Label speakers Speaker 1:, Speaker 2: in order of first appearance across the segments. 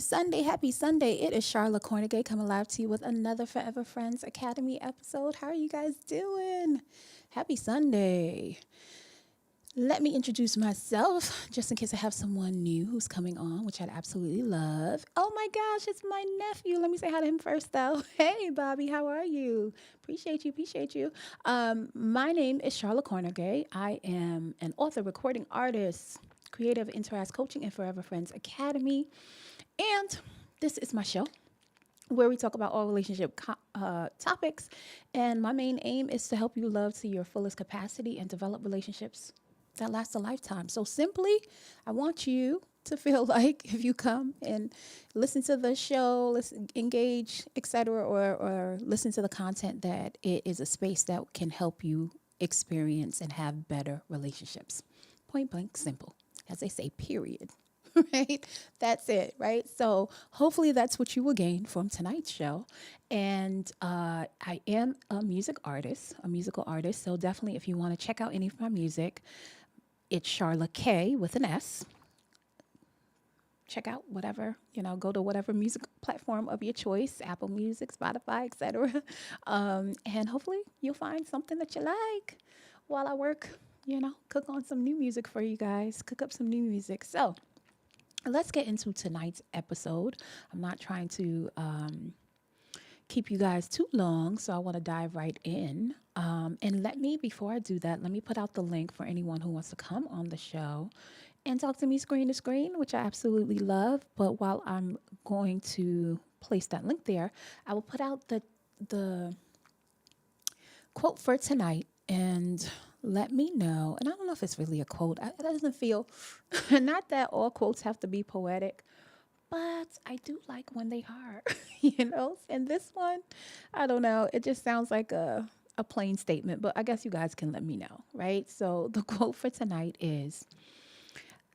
Speaker 1: Sunday. Happy Sunday. It is Sharla Cornegay coming live to you with another Forever Friends Academy episode. How are you guys doing? Happy Sunday. Let me introduce myself just in case I have someone new who's coming on, which I'd absolutely love. Oh my gosh, it's my nephew. Let me say hi to him first, though. Hey, Bobby, how are you? Appreciate you, appreciate you. My name is Sharla Cornegay. I am an author, recording artist, creative interact coaching, and Forever Friends Academy. And this is my show where we talk about all topics. And my main aim is to help you love to your fullest capacity and develop relationships that last a lifetime. So simply, I want you to feel like if you come and listen to the show, engage, etc., or listen to the content, that it is a space that can help you experience and have better relationships. Point blank, simple. As they say, period. Right? That's it, right? So hopefully that's what you will gain from tonight's show. And I am a musical artist. So definitely if you want to check out any of my music, it's Sharla K with an S. Check out whatever, go to whatever music platform of your choice, Apple Music, Spotify, etc. And hopefully you'll find something that you like while I work, cook on some new music for you guys, cook up some new music. So let's get into tonight's episode. I'm not trying to keep you guys too long, so I want to dive right in. And before I do that, let me put out the link for anyone who wants to come on the show and talk to me screen to screen, which I absolutely love. But while I'm going to place that link there, I will put out the quote for tonight and let me know. And I don't know if it's really a quote. It doesn't feel, not that all quotes have to be poetic, but I do like when they are, And this one, I don't know. It just sounds like a plain statement, but I guess you guys can let me know, right? So the quote for tonight is,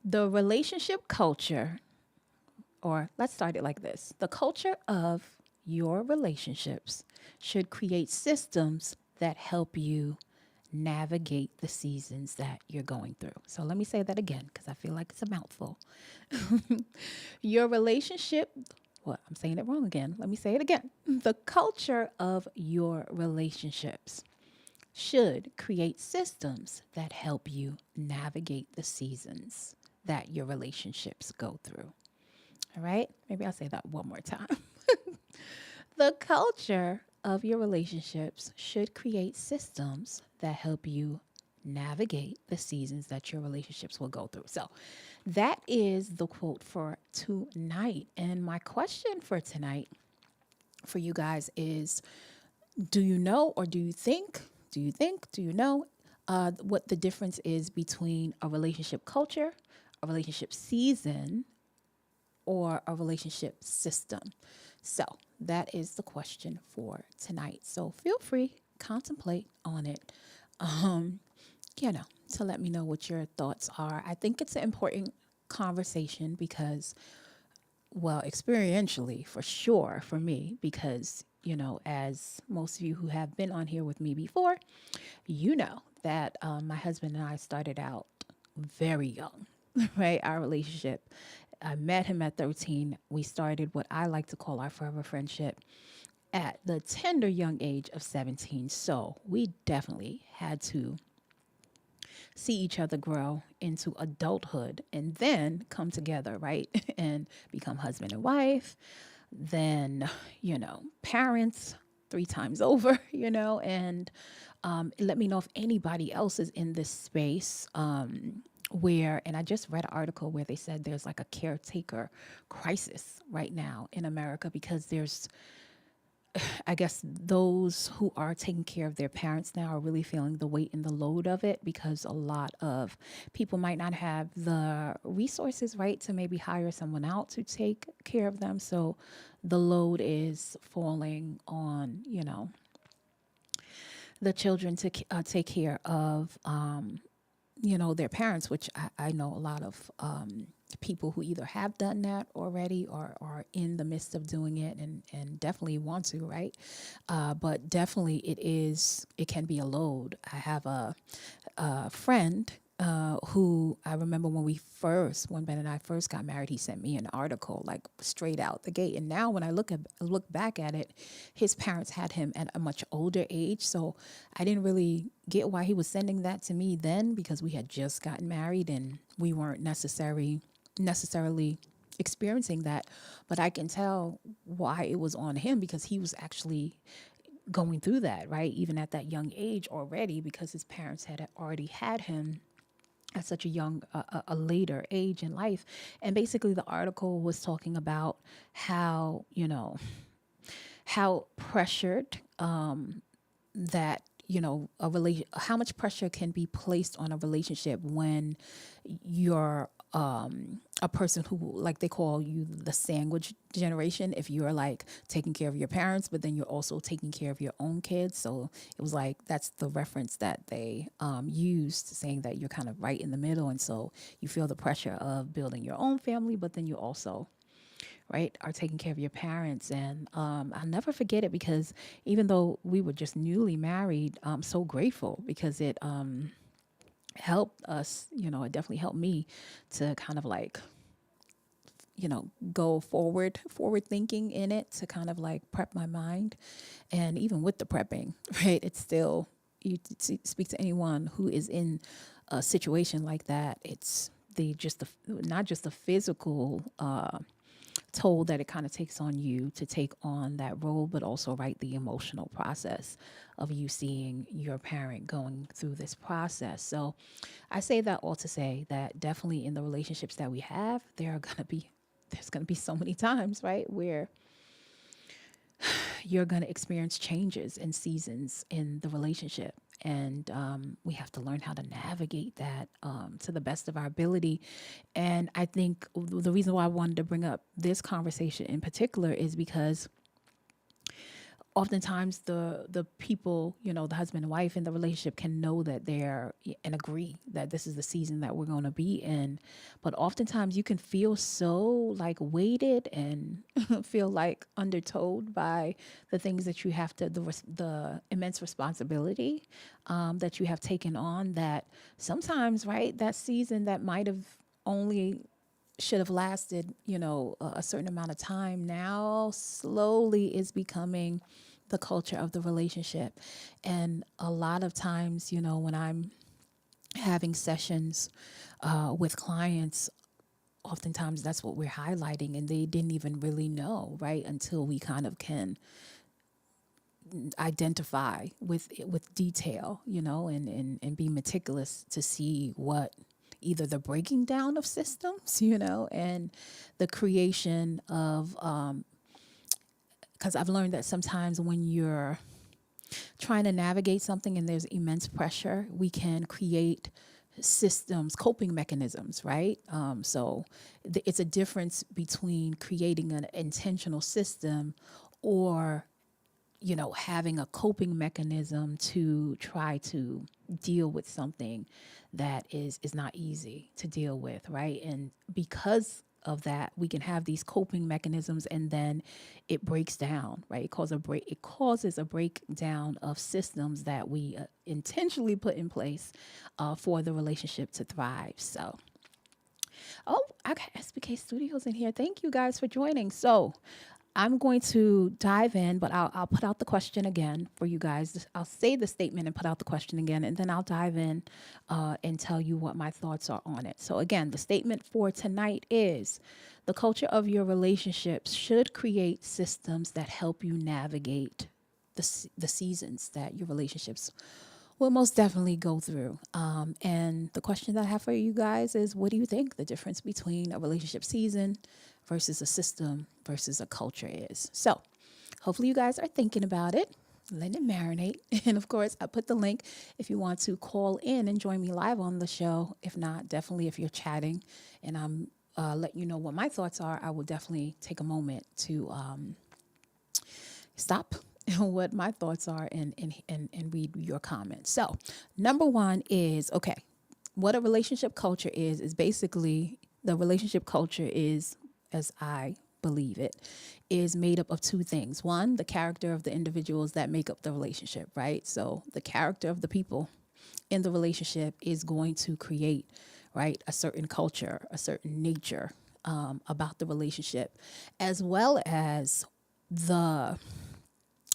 Speaker 1: the relationship culture, or let's start it like this. The culture of your relationships should create systems that help you navigate the seasons that you're going through. So let me say that again because I feel like it's a mouthful. Your relationship, well, I'm saying it wrong again. Let me say it again. The culture of your relationships should create systems that help you navigate the seasons that your relationships go through. All right? Maybe I'll say that one more time. The culture of your relationships should create systems that help you navigate the seasons that your relationships will go through. So that is the quote for tonight. And my question for tonight for you guys is, do you know, or do you know what the difference is between a relationship culture, a relationship season, or a relationship system? So that is the question for tonight. So feel free, contemplate on it, to let me know what your thoughts are. I think it's an important conversation because, well, experientially, for sure, for me, because, as most of you who have been on here with me before, you know that my husband and I started out very young, right? Our relationship. I met him at 13. We started what I like to call our forever friendship at the tender young age of 17. So we definitely had to see each other grow into adulthood and then come together, right? And become husband and wife, then, parents 3 times over, and let me know if anybody else is in this space. And I just read an article where they said there's like a caretaker crisis right now in America because there's, I guess, those who are taking care of their parents now are really feeling the weight and the load of it because a lot of people might not have the resources, right, to maybe hire someone out to take care of them. So the load is falling on, the children to take care of, their parents, which I know a lot of people who either have done that already or are in the midst of doing it and definitely want to, right? But definitely it can be a load. I have a friend who I remember when Ben and I first got married, he sent me an article like straight out the gate. And now when I look back at it, his parents had him at a much older age. So I didn't really get why he was sending that to me then, because we had just gotten married and we weren't necessarily experiencing that. But I can tell why it was on him, because he was actually going through that, right? Even at that young age already, because his parents had already had him at such a young, a later age in life. And basically, the article was talking about how, how pressured that a relation how much pressure can be placed on a relationship when you're a person who, like, they call you the sandwich generation, if you're like taking care of your parents but then you're also taking care of your own kids. So it was like, that's the reference that they used, saying that you're kind of right in the middle, and so you feel the pressure of building your own family, but then you also, right, are taking care of your parents. And I'll never forget it, because even though we were just newly married, I'm so grateful, because it helped us, it definitely helped me to kind of like, go forward thinking in it, to kind of like prep my mind. And even with the prepping, right, it's still, speak to anyone who is in a situation like that, it's the not just the physical toll that it kind of takes on you to take on that role, but also, right, the emotional process of you seeing your parent going through this process. So I say that all to say that definitely in the relationships that we have, there's gonna be so many times, right, where you're gonna experience changes and seasons in the relationship. And we have to learn how to navigate that to the best of our ability. And I think the reason why I wanted to bring up this conversation in particular is because oftentimes the people, the husband and wife in the relationship, can know that they're and agree that this is the season that we're going to be in. But oftentimes you can feel so like weighted and feel like undertold by the things that you have to, the immense responsibility that you have taken on, that sometimes, right, that season that might have only should have lasted, a certain amount of time, now slowly is becoming the culture of the relationship. And a lot of times, when I'm having sessions with clients, oftentimes that's what we're highlighting, and they didn't even really know, right, until we kind of can identify with detail, and be meticulous to see what either the breaking down of systems, and the creation of, because I've learned that sometimes when you're trying to navigate something and there's immense pressure, we can create systems, coping mechanisms, right? It's a difference between creating an intentional system, or having a coping mechanism to try to deal with something that is not easy to deal with, right? And because of that, we can have these coping mechanisms, and then it breaks down, right? It causes a breakdown of systems that we intentionally put in place for the relationship to thrive. So, oh, I got SBK Studios in here. Thank you guys for joining. So, I'm going to dive in, but I'll put out the question again for you guys. I'll say the statement and put out the question again, and then I'll dive in and tell you what my thoughts are on it. So again, the statement for tonight is: the culture of your relationships should create systems that help you navigate the seasons that your relationships will most definitely go through. And the question that I have for you guys is, what do you think the difference between a relationship season versus a system versus a culture is? So hopefully you guys are thinking about it, letting it marinate. And of course, I put the link if you want to call in and join me live on the show. If not, definitely if you're chatting and I'm letting you know what my thoughts are, I will definitely take a moment to stop what my thoughts are, and read your comments. So number one is, okay, what a relationship culture is basically, the relationship culture is, as I believe it, is made up of two things. One, the character of the individuals that make up the relationship, right? So the character of the people in the relationship is going to create, right, a certain culture, a certain nature about the relationship, as well as the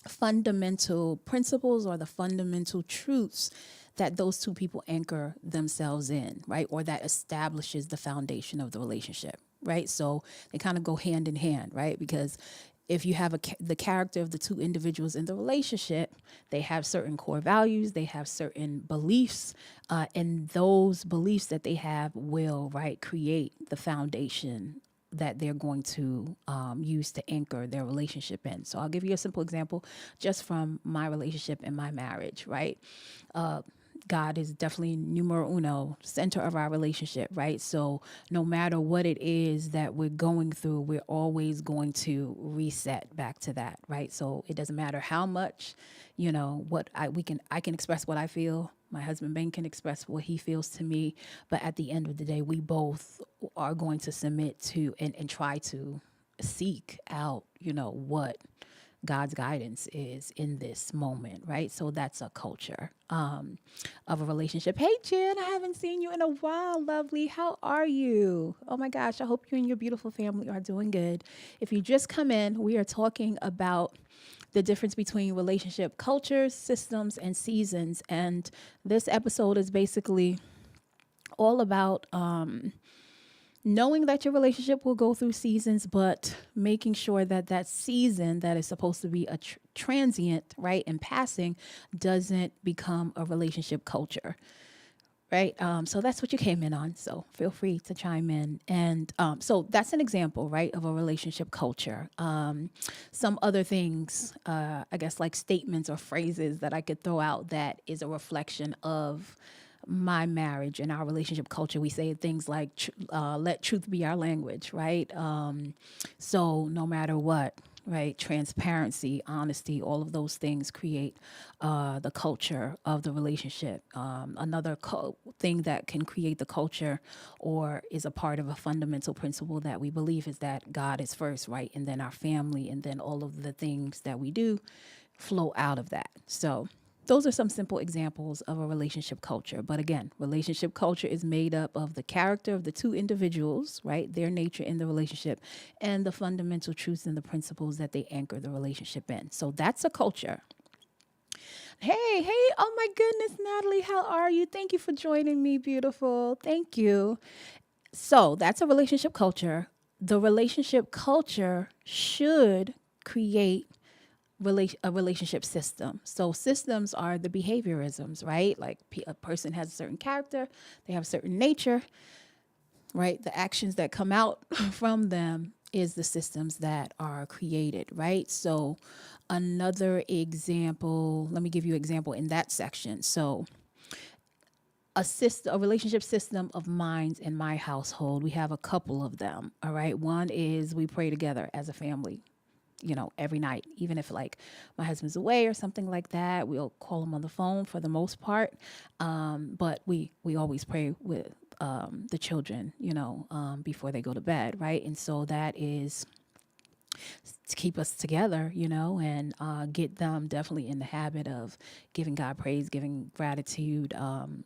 Speaker 1: fundamental principles or the fundamental truths that those two people anchor themselves in, right? Or that establishes the foundation of the relationship, right? So they kind of go hand in hand, right? Because if you have the character of the two individuals in the relationship, they have certain core values, they have certain beliefs, and those beliefs that they have will, right, create the foundation that they're going to use to anchor their relationship in. So I'll give you a simple example just from my relationship and my marriage, right? God is definitely numero uno, center of our relationship, right? So no matter what it is that we're going through, we're always going to reset back to that, right? So it doesn't matter how much, I can express what I feel. My husband Ben can express what he feels to me, but at the end of the day, we both are going to submit to and try to seek out, what God's guidance is in this moment, right? So that's a culture of a relationship. Hey, Jen, I haven't seen you in a while, lovely. How are you? Oh my gosh, I hope you and your beautiful family are doing good. If you just come in, we are talking about the difference between relationship cultures, systems, and seasons. And this episode is basically all about knowing that your relationship will go through seasons, but making sure that that season that is supposed to be a transient, right, and passing doesn't become a relationship culture. Right. So that's what you came in on. So feel free to chime in. And so that's an example, right, of a relationship culture. Some other things, I guess, like statements or phrases that I could throw out that is a reflection of my marriage and our relationship culture. We say things like, let truth be our language, right? So no matter what, right, transparency, honesty, all of those things create the culture of the relationship. Another thing that can create the culture or is a part of a fundamental principle that we believe is that God is first, right? And then our family, and then all of the things that we do flow out of that. So those are some simple examples of a relationship culture. But again, relationship culture is made up of the character of the two individuals, right? Their nature in the relationship, and the fundamental truths and the principles that they anchor the relationship in. So that's a culture. Hey, oh my goodness, Natalie, how are you? Thank you for joining me, beautiful. Thank you. So that's a relationship culture. The relationship culture should create a relationship system. So systems are the behaviorisms, right? Like a person has a certain character, they have a certain nature, right? The actions that come out from them is the systems that are created, right? So another example, let me give you an example in that section. So a relationship system of minds in my household, we have a couple of them, all right? One is we pray together as a family, every night, even if like my husband's away or something like that, we'll call him on the phone for the most part. But we always pray with the children, before they go to bed, right? And so that is to keep us together, and get them definitely in the habit of giving God praise, giving gratitude,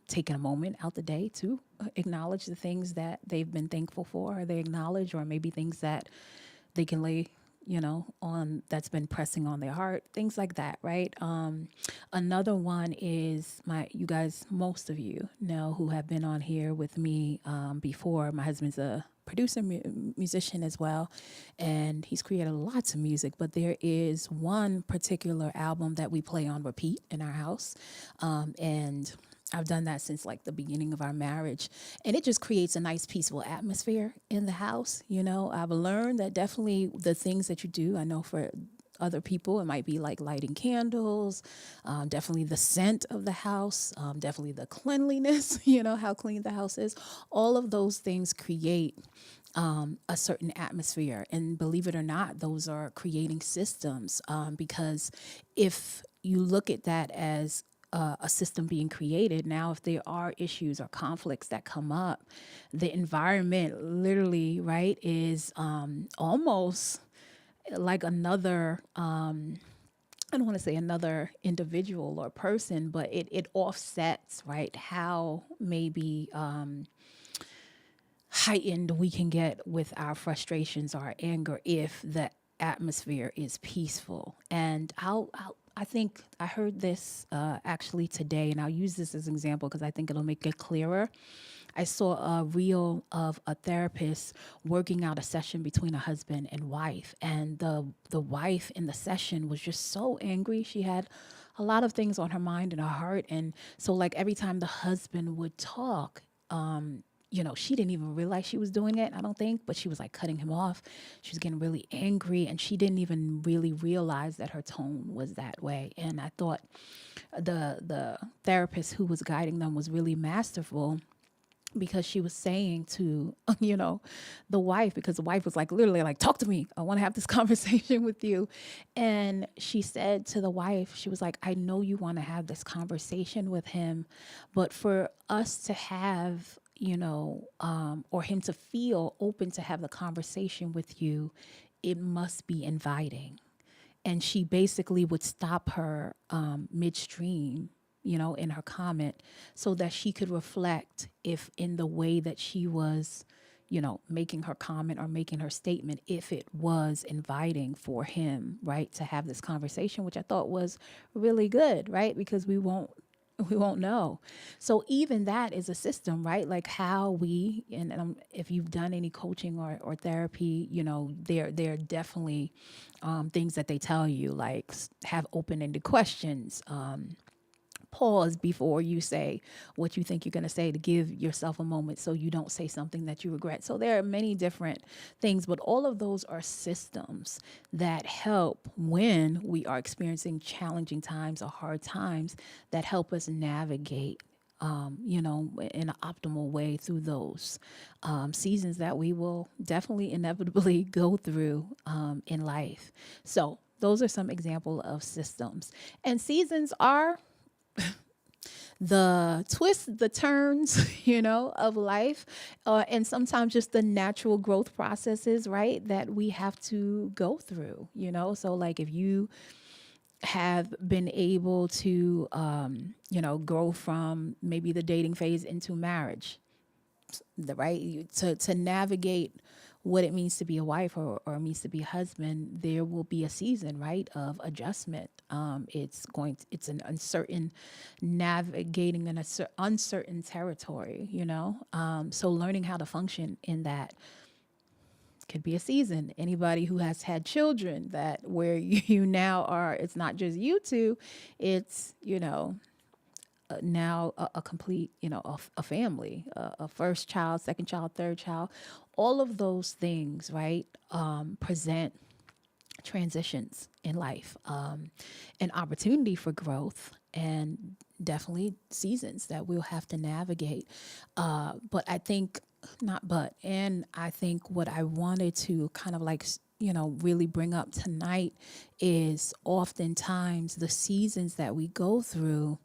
Speaker 1: taking a moment out the day to acknowledge the things that they've been thankful for, or they acknowledge, or maybe things that they can lay on that's been pressing on their heart, things like that, right? Another one is you guys, most of you know who have been on here with me before. My husband's a producer, musician as well, and he's created lots of music, but there is one particular album that we play on repeat in our house. And I've done that since like the beginning of our marriage, and it just creates a nice peaceful atmosphere in the house. I've learned that definitely the things that you do, I know for other people, it might be like lighting candles, definitely the scent of the house, definitely the cleanliness, how clean the house is. All of those things create a certain atmosphere. And believe it or not, those are creating systems, because if you look at that as a system being created. Now, if there are issues or conflicts that come up, the environment literally, right, is almost like another I don't want to say another individual or person, but it offsets, right, how maybe heightened we can get with our frustrations, our anger, if the atmosphere is peaceful. And I think I heard this actually today, and I'll use this as an example because I think it'll make it clearer. I saw a reel of a therapist working out a session between a husband and wife, and the wife in the session was just so angry. She had a lot of things on her mind and her heart, and so like every time the husband would talk, she didn't even realize she was doing it, I don't think, but she was like cutting him off. She was getting really angry, and she didn't even really realize that her tone was that way. And I thought the therapist who was guiding them was really masterful, because she was saying to the wife, because the wife was like literally like, talk to me, I want to have this conversation with you. And she said to the wife, she was like, I know you want to have this conversation with him, but for us to have or him to feel open to have the conversation with you, it must be inviting. And she basically would stop her midstream, in her comment, so that she could reflect if in the way that she was, making her comment or making her statement, if it was inviting for him, right, to have this conversation, which I thought was really good, right, because we won't know. So even that is a system, right? Like how we, and if you've done any coaching or therapy, there are definitely things that they tell you, like have open-ended questions, pause before you say what you think you're going to say, to give yourself a moment so you don't say something that you regret. So there are many different things, but all of those are systems that help when we are experiencing challenging times or hard times, that help us navigate in an optimal way through those seasons that we will definitely inevitably go through in life. So those are some example of systems. And seasons are the twists, the turns, of life, and sometimes just the natural growth processes, right, that we have to go through. So, like, if you have been able to, grow from maybe the dating phase into marriage, to navigate what it means to be a wife, or means to be a husband, there will be a season, right, of adjustment. It's an uncertain, navigating an uncertain territory, so learning how to function in that could be a season. Anybody who has had children, that where you now are, it's not just you two, it's, now a complete, a family, a first child, second child, third child, all of those things, right, present transitions in life, an opportunity for growth, and definitely seasons that we'll have to navigate. But I think, not but, and I think what I wanted to kind of like, really bring up tonight is oftentimes the seasons that we go through,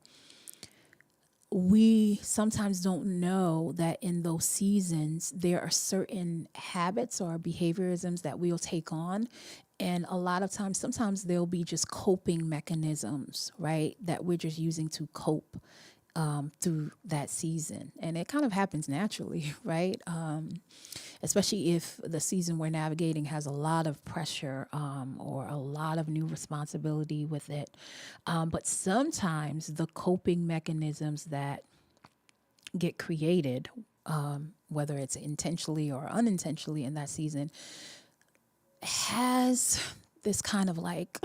Speaker 1: we sometimes don't know that in those seasons there are certain habits or behaviorisms that we'll take on. And a lot of times, sometimes there'll be just coping mechanisms, right, that we're just using to cope through that season. And it kind of happens naturally, right? Especially if the season we're navigating has a lot of pressure, or a lot of new responsibility with it. But sometimes the coping mechanisms that get created, whether it's intentionally or unintentionally in that season, has this kind of like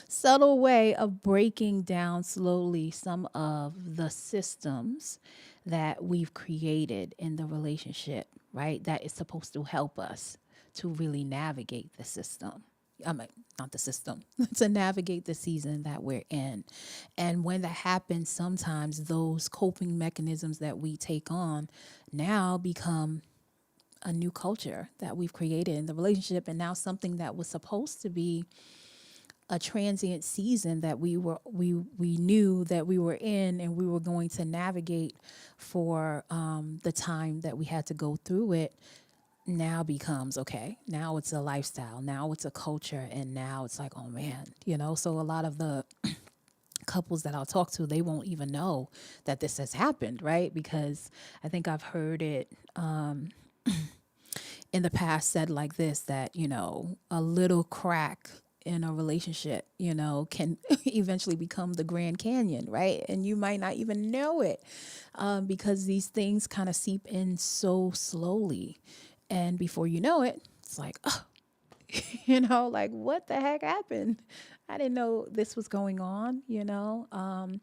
Speaker 1: subtle way of breaking down slowly some of the systems that we've created in the relationship, right? That is supposed to help us to really navigate the system. I mean, not the system, to navigate the season that we're in. And when that happens, sometimes those coping mechanisms that we take on now become a new culture that we've created in the relationship, and now something that was supposed to be a transient season that we knew that we were in, and we were going to navigate for the time that we had to go through it, now becomes okay. Now it's a lifestyle. Now it's a culture. And now it's like, oh man, so a lot of the couples that I'll talk to, they won't even know that this has happened, right? Because I think I've heard it in the past said like this, that, a little crack in a relationship, can eventually become the Grand Canyon, right? And you might not even know it because these things kind of seep in so slowly. And before you know it, it's like, oh, like what the heck happened? I didn't know this was going on. And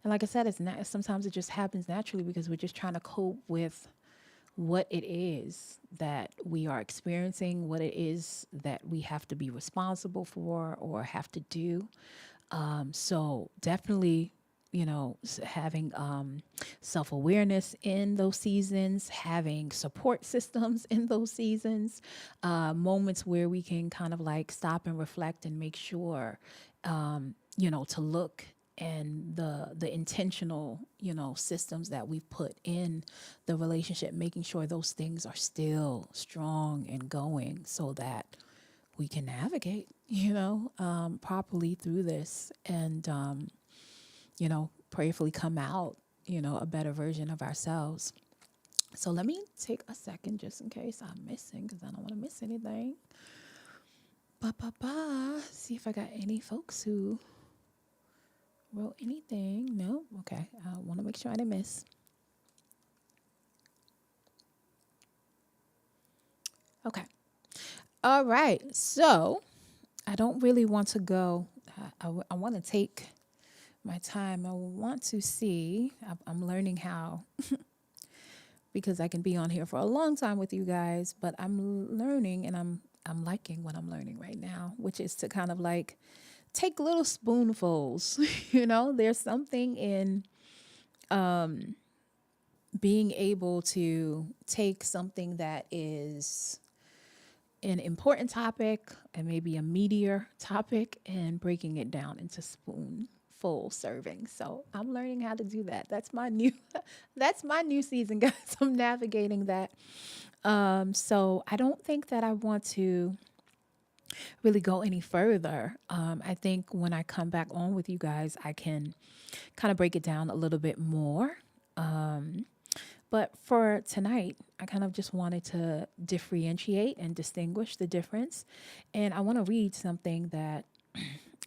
Speaker 1: like I said, it's not, sometimes it just happens naturally because we're just trying to cope with what it is that we are experiencing, what it is that we have to be responsible for or have to do. So definitely, having self awareness in those seasons, having support systems in those seasons, moments where we can kind of like stop and reflect and make sure, to look and the intentional systems that we've put in the relationship, making sure those things are still strong and going so that we can navigate properly through this and prayerfully come out a better version of ourselves. So let me take a second just in case I'm missing, because I don't want to miss anything. See if I got any folks who wrote anything. No? Okay. I want to make sure I didn't miss. Okay. All right. So I don't really want to go. I want to take my time. I want to see. I'm learning how because I can be on here for a long time with you guys, but I'm learning and I'm liking what I'm learning right now, which is to kind of like take little spoonfuls. There's something in being able to take something that is an important topic and maybe a meatier topic and breaking it down into spoonful servings. So I'm learning how to do that. That's my new that's my new season, guys. I'm navigating that. So I don't think that I want to really go any further. I think when I come back on with you guys, I can kind of break it down a little bit more. But for tonight, I kind of just wanted to differentiate and distinguish the difference. And I want to read something that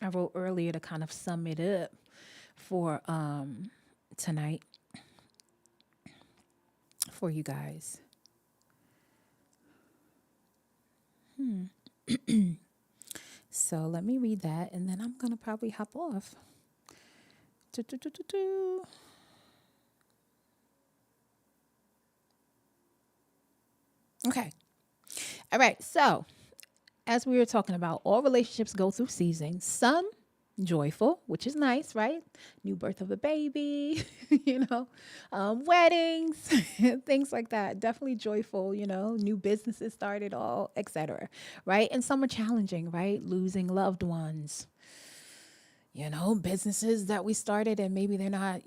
Speaker 1: I wrote earlier to kind of sum it up for tonight for you guys. So let me read that, and then I'm going to probably hop off. Okay. All right. So, as we were talking about, all relationships go through seasons. Some joyful, which is nice, right? New birth of a baby, weddings, things like that. Definitely joyful, new businesses started, all, etc. Right? And some are challenging, right? Losing loved ones, businesses that we started and maybe they're not,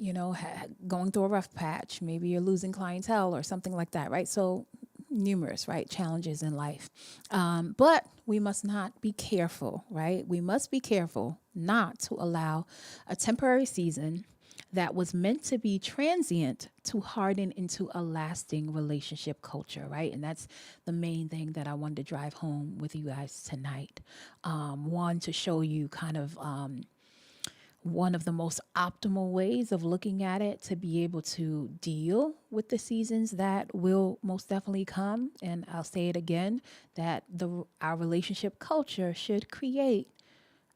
Speaker 1: going through a rough patch. Maybe you're losing clientele or something like that, right? So numerous, right, challenges in life. But we must not be careful, right? We must be careful not to allow a temporary season that was meant to be transient to harden into a lasting relationship culture, right? And that's the main thing that I wanted to drive home with you guys tonight. One, to show you kind of one of the most optimal ways of looking at it to be able to deal with the seasons that will most definitely come. And I'll say it again, that our relationship culture should create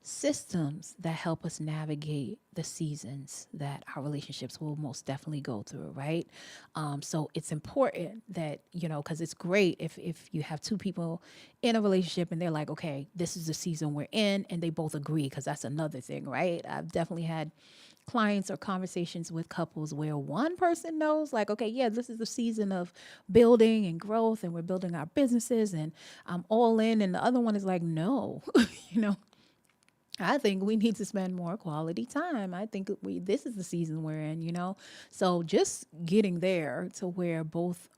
Speaker 1: systems that help us navigate the seasons that our relationships will most definitely go through, right? So it's important that, because it's great if you have two people in a relationship and they're like, okay, this is the season we're in, and they both agree, because that's another thing, right? I've definitely had clients or conversations with couples where one person knows like, okay, yeah, this is the season of building and growth and we're building our businesses and I'm all in. And the other one is like, no, I think we need to spend more quality time. I think this is the season we're in, So just getting there to where both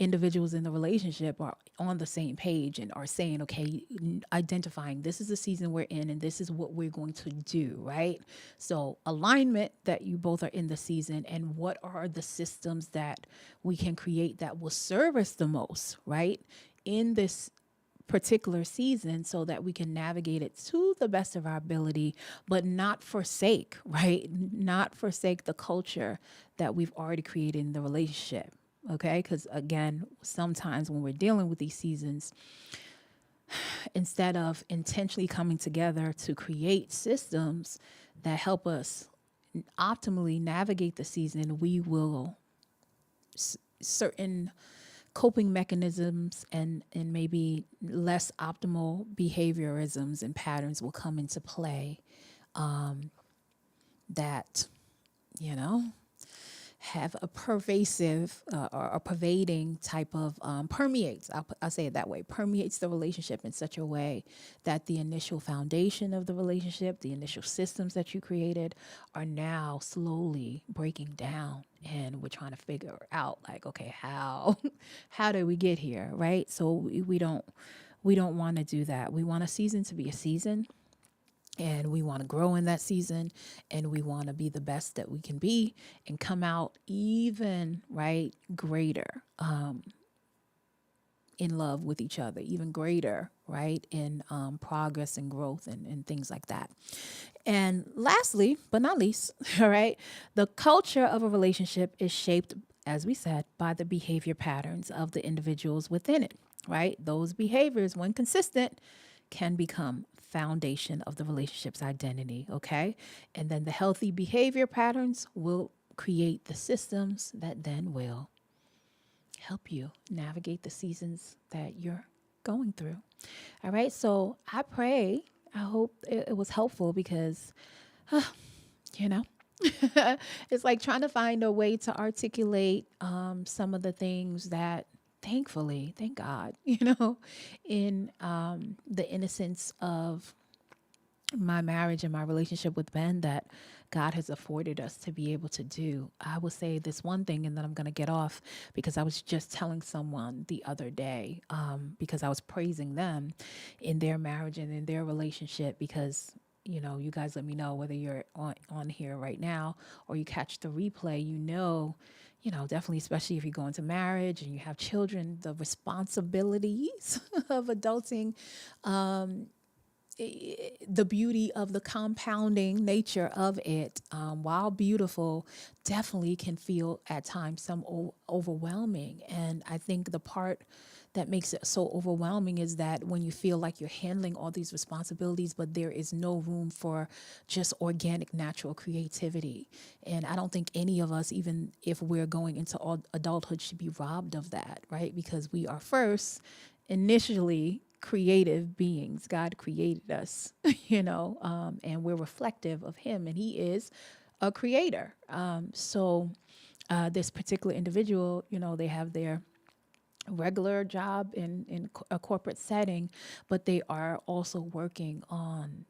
Speaker 1: individuals in the relationship are on the same page and are saying, okay, identifying this is the season we're in and this is what we're going to do, right? So alignment that you both are in the season, and what are the systems that we can create that will serve us the most, right? In this particular season, so that we can navigate it to the best of our ability, but not forsake, right? Not forsake the culture that we've already created in the relationship. Okay. Because again, sometimes when we're dealing with these seasons, instead of intentionally coming together to create systems that help us optimally navigate the season, we will certain coping mechanisms and maybe less optimal behaviorisms and patterns will come into play, that, you know, have a pervasive or a pervading type of permeates. I'll say it that way, permeates the relationship in such a way that the initial foundation of the relationship, the initial systems that you created, are now slowly breaking down. And we're trying to figure out, like, okay, how did we get here, right? So we don't want to do that. We want a season to be a season, and we want to grow in that season, and we want to be the best that we can be and come out even, right, greater in love with each other, even greater, right, in progress and growth and things like that. And lastly, but not least, all right, the culture of a relationship is shaped, as we said, by the behavior patterns of the individuals within it, right? Those behaviors, when consistent, can become foundation of the relationship's identity, okay? And then the healthy behavior patterns will create the systems that then will help you navigate the seasons that you're going through. All right, so I hope it was helpful, because, you know, it's like trying to find a way to articulate some of the things that, thankfully, thank God, in the innocence of my marriage and my relationship with Ben, that God has afforded us to be able to do. I will say this one thing, and then I'm going to get off, because I was just telling someone the other day, because I was praising them in their marriage and in their relationship, because you guys let me know whether you're on here right now or you catch the replay, definitely, especially if you go into marriage and you have children, the responsibilities of adulting, the beauty of the compounding nature of it, while beautiful, definitely can feel at times some overwhelming. And I think the part that makes it so overwhelming is that when you feel like you're handling all these responsibilities, but there is no room for just organic, natural creativity. And I don't think any of us, even if we're going into adulthood, should be robbed of that, right? Because we are first, initially, creative beings. God created us, and we're reflective of Him, and He is a creator. So this particular individual, they have their regular job in a corporate setting, but they are also working on,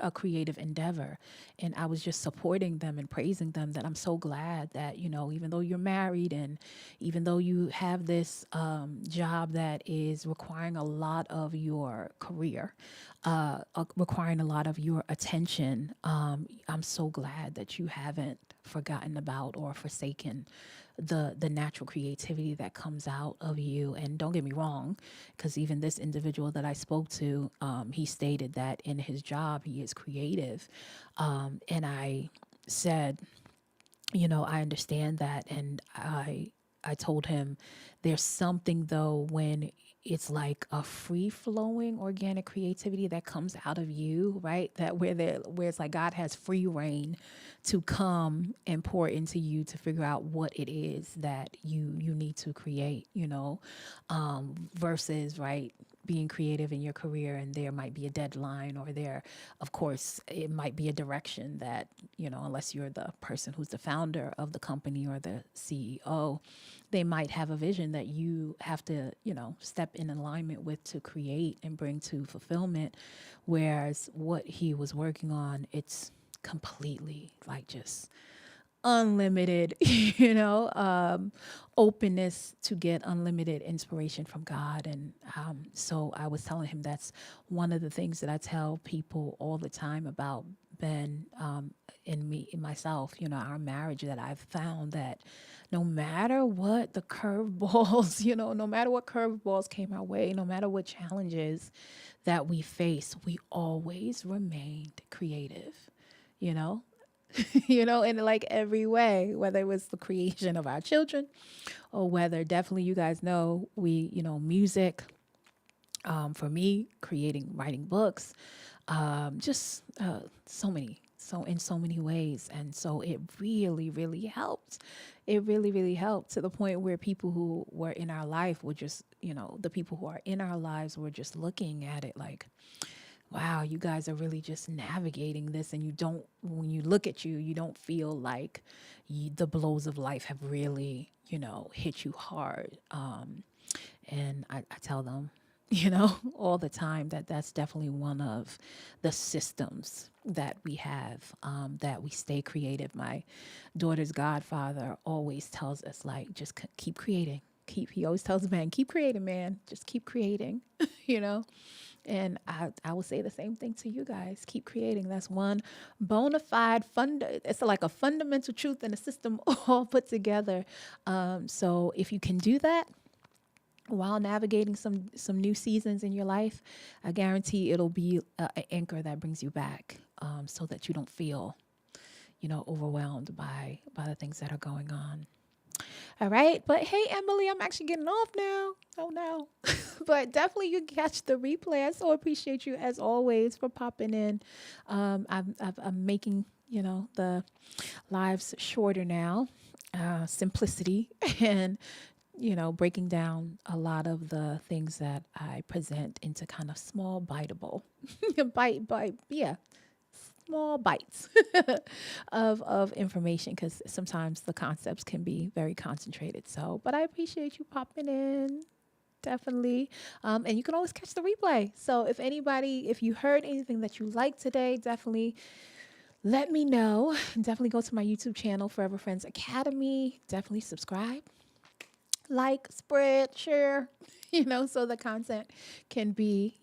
Speaker 1: a creative endeavor. And I was just supporting them and praising them, that I'm so glad that, even though you're married and even though you have this job that is requiring a lot of your career, requiring a lot of your attention, I'm so glad that you haven't forgotten about or forsaken the natural creativity that comes out of you. And don't get me wrong, because even this individual that I spoke to, he stated that in his job he is creative, and I said, I understand that, and I told him there's something, though, when it's like a free flowing organic creativity that comes out of you, right? That where it's like God has free reign to come and pour into you to figure out what it is that you need to create, versus, right, being creative in your career, and there might be a deadline, or there, of course, it might be a direction that, unless you're the person who's the founder of the company or the CEO, they might have a vision that you have to, step in alignment with to create and bring to fulfillment. Whereas what he was working on, it's completely like just unlimited, openness to get unlimited inspiration from God. And so I was telling him that's one of the things that I tell people all the time about Ben, in myself, our marriage, that I've found that no matter what the curveballs, no matter what curveballs came our way, no matter what challenges that we face, we always remained creative, you know, in like every way, whether it was the creation of our children or whether, definitely, you guys know, music, for me, writing books, just in so many ways. And so it really, really helped. It really, really helped, to the point where people who were in our life were just, the people who are in our lives were just looking at it like, wow, you guys are really just navigating this. And when you look at you, you don't feel like the blows of life have really, hit you hard. And I tell them, all the time, that that's definitely one of the systems that we have, that we stay creative. My daughter's godfather always tells us, like, just keep creating. He always tells the man, keep creating, man. Just keep creating, you know? And I will say the same thing to you guys. Keep creating. That's one bona fide it's like a fundamental truth in a system all put together. So if you can do that while navigating some new seasons in your life, I guarantee it'll be an anchor that brings you back, so that you don't feel, overwhelmed by the things that are going on. All right. But hey, Emily, I'm actually getting off now. Oh, no. But definitely you catch the replay. I so appreciate you, as always, for popping in. I'm making, the lives shorter now. Simplicity and, breaking down a lot of the things that I present into kind of small, biteable, yeah, small bites of information, because sometimes the concepts can be very concentrated. So, but I appreciate you popping in. Definitely. And you can always catch the replay. So if you heard anything that you liked today, definitely let me know. Definitely go to my YouTube channel, Forever Friends Academy. Definitely subscribe, like, spread, share, so the content can be,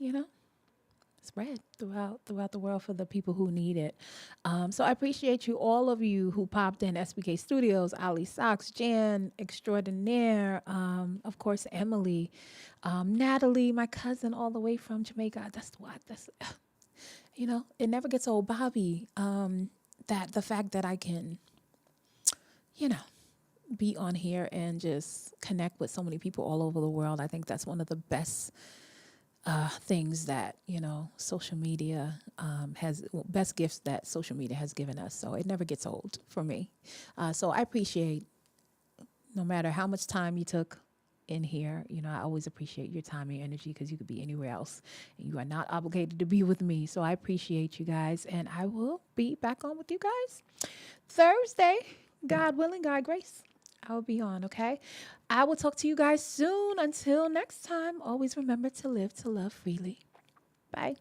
Speaker 1: spread throughout the world for the people who need it. So I appreciate you, all of you who popped in. SBK Studios, Ali Socks, Jan Extraordinaire, of course, Emily, Natalie, my cousin all the way from Jamaica. That's it never gets old. Bobby, that the fact that I can, be on here and just connect with so many people all over the world. I think that's one of the best things that social media best gifts that social media has given us. So it never gets old for me. So I appreciate, no matter how much time you took in here, I always appreciate your time and your energy, because you could be anywhere else and you are not obligated to be with me. So I appreciate you guys, and I will be back on with you guys Thursday, God willing, God grace. I'll be on, okay? I will talk to you guys soon. Until next time, always remember to live to love freely. Bye.